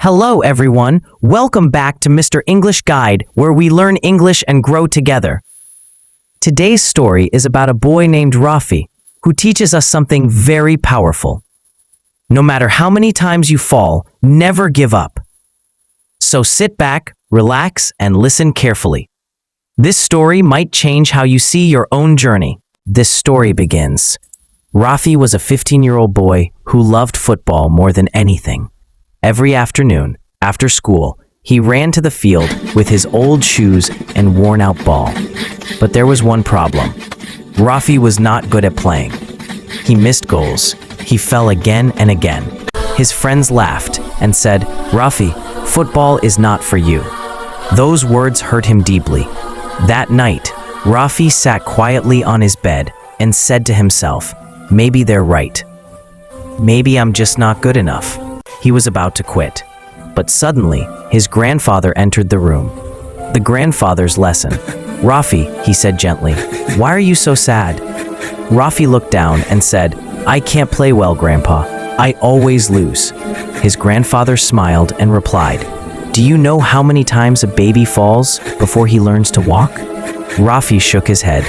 Hello everyone, welcome back to Mr. English Guide, where we learn English and grow together. Today's story is about a boy named Rafi, who teaches us something very powerful. No matter how many times you fall, never give up. So sit back, relax, and listen carefully. This story might change how you see your own journey. This story begins. Rafi was a 15-year-old boy who loved football more than anything. Every afternoon, after school, he ran to the field with his old shoes and worn-out ball. But there was one problem. Rafi was not good at playing. He missed goals. He fell again and again. His friends laughed and said, "Rafi, football is not for you." Those words hurt him deeply. That night, Rafi sat quietly on his bed and said to himself, "Maybe they're right. Maybe I'm just not good enough." He was about to quit. But suddenly, his grandfather entered the room. The grandfather's lesson. "Rafi," he said gently, "why are you so sad?" Rafi looked down and said, "I can't play well, Grandpa. I always lose." His grandfather smiled and replied, "Do you know how many times a baby falls before he learns to walk?" Rafi shook his head.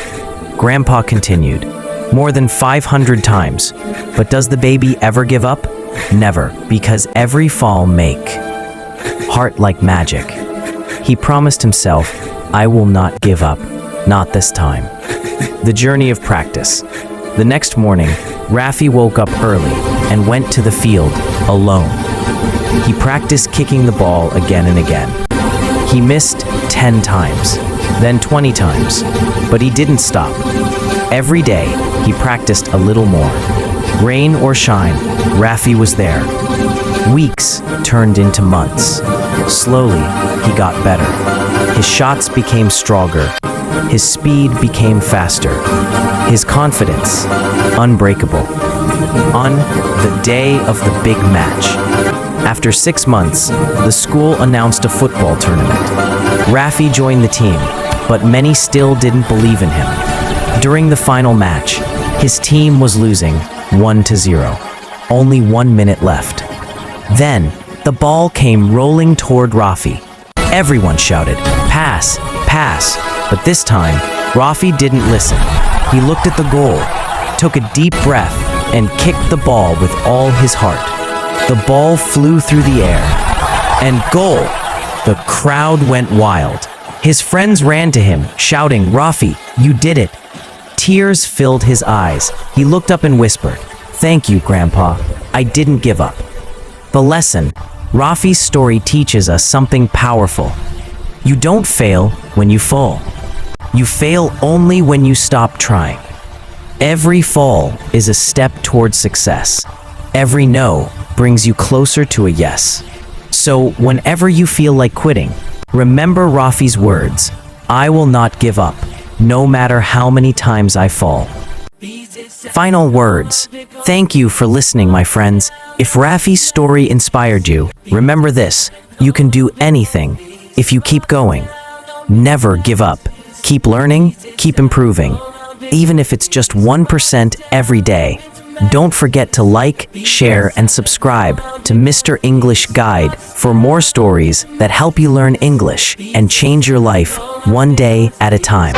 Grandpa continued, "More than 500 times. But does the baby ever give up? Never, because every fall make heart like magic." He promised himself, "I will not give up, not this time." The journey of practice. The next morning, Rafi woke up early and went to the field alone. He practiced kicking the ball again and again. He missed 10 times, then 20 times, but he didn't stop. Every day, he practiced a little more. Rain or shine, Rafi was there. Weeks turned into months. Slowly, he got better. His shots became stronger. His speed became faster. His confidence, unbreakable. On the day of the big match, after 6 months, the school announced a football tournament. Rafi joined the team, but many still didn't believe in him. During the final match, his team was losing 1-0. Only 1 minute left. Then, the ball came rolling toward Rafi. Everyone shouted, "Pass, pass." But this time, Rafi didn't listen. He looked at the goal, took a deep breath, and kicked the ball with all his heart. The ball flew through the air. And goal! The crowd went wild. His friends ran to him, shouting, "Rafi, you did it." Tears filled his eyes. He looked up and whispered, "Thank you, Grandpa. I didn't give up." The lesson. Rafi's story teaches us something powerful. You don't fail when you fall. You fail only when you stop trying. Every fall is a step towards success. Every no brings you closer to a yes. So whenever you feel like quitting, remember Rafi's words, "I will not give up, no matter how many times I fall." Final words. Thank you for listening, my friends. If Rafi's story inspired you, remember this: you can do anything if you keep going. Never give up. Keep learning, keep improving. Even if it's just 1% every day. Don't forget to like, share, and subscribe to Mr. English Guide for more stories that help you learn English and change your life one day at a time.